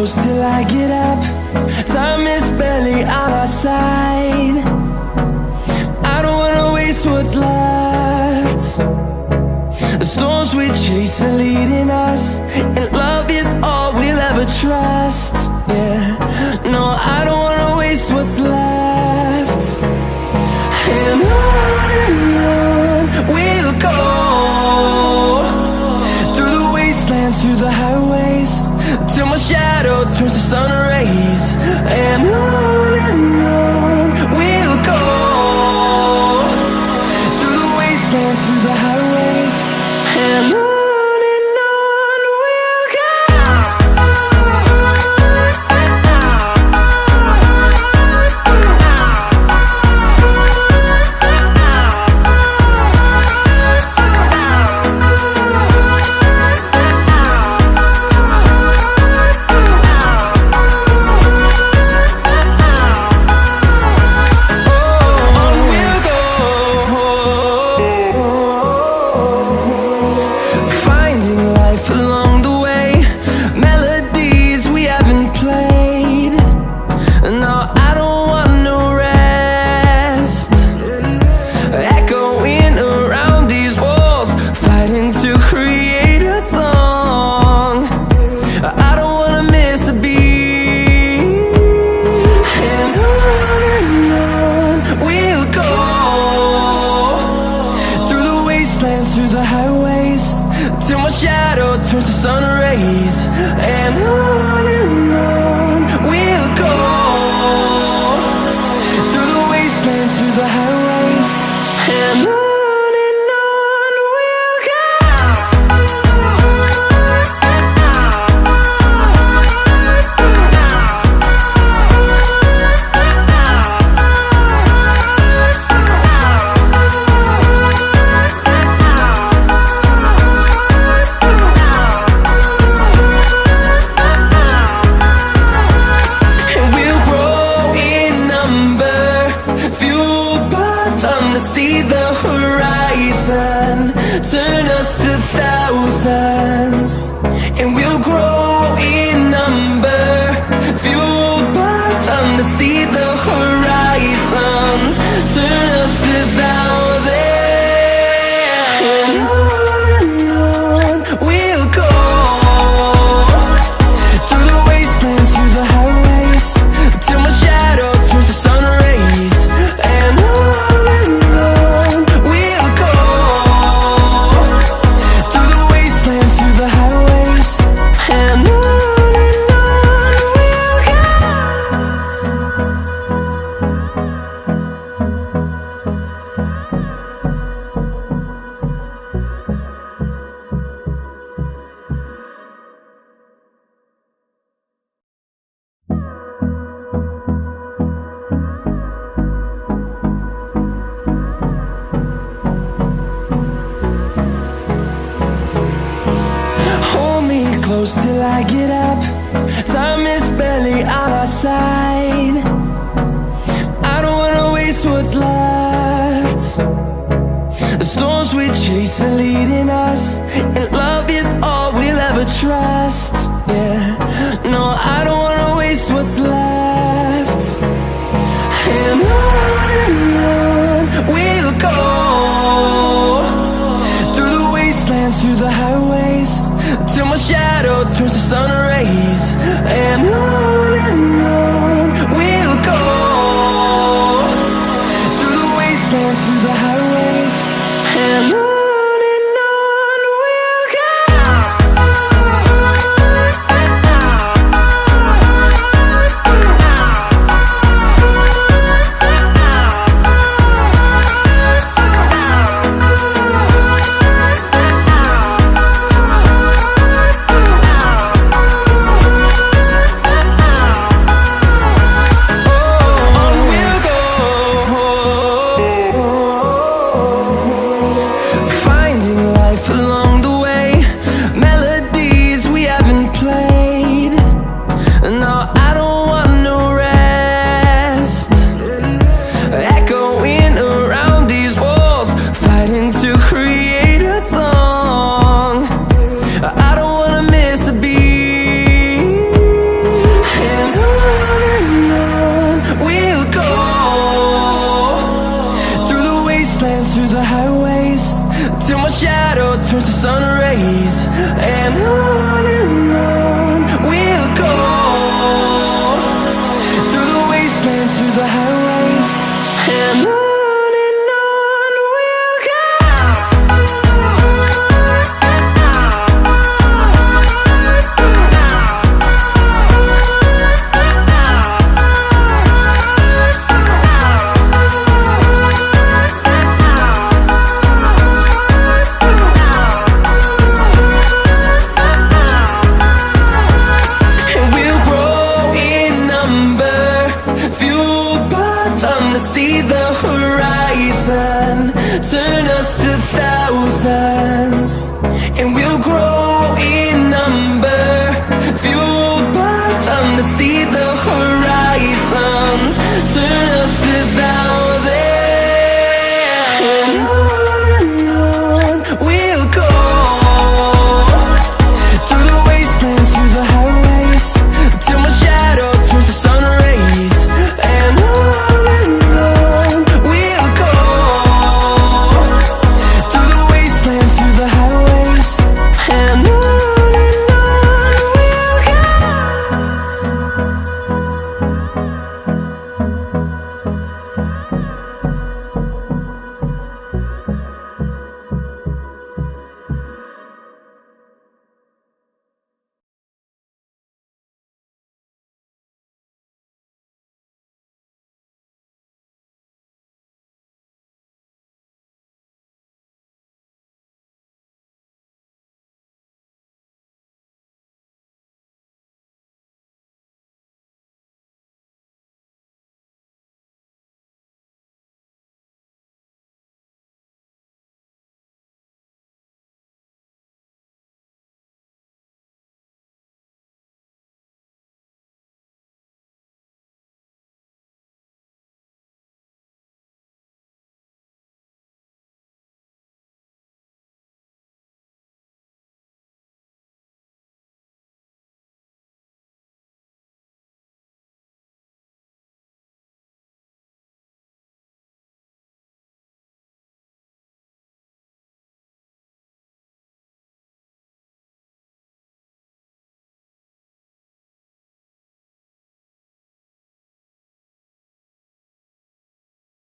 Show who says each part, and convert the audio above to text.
Speaker 1: close till I get up. Time is barely on our side. I don't wanna waste what's left. The storms we chase are leading us, and love is all we'll ever trust. Yeah, no, I don't wanna waste what's left. And on we'll go, through the wastelands, through the highways, till my shadow turns to sun rays. And on we'll go, through the wastelands, through the highways, and on we'll go. Through the highways, till my shadow turns to sun rays. And on we'll go, through the wastelands, through the highways, and on we'll go. See the horizon, turn us to thousands, and we'll grow in number, fueled by them. To see the horizon, turn us to thousands, and on we'll go, through the wastelands, through the highways, till my shadow turns to sun rays. And close till I get up. Time is barely on our side. I don't wanna waste what's left. The storms we chase are leading us, and love is all we'll ever trust. Yeah, no, I don't wanna waste what's left. And on we'll go, through the wastelands, through the highways, till my shadow turns to sun rays. And on we'll go, through the wastelands, through the highways, and on turns.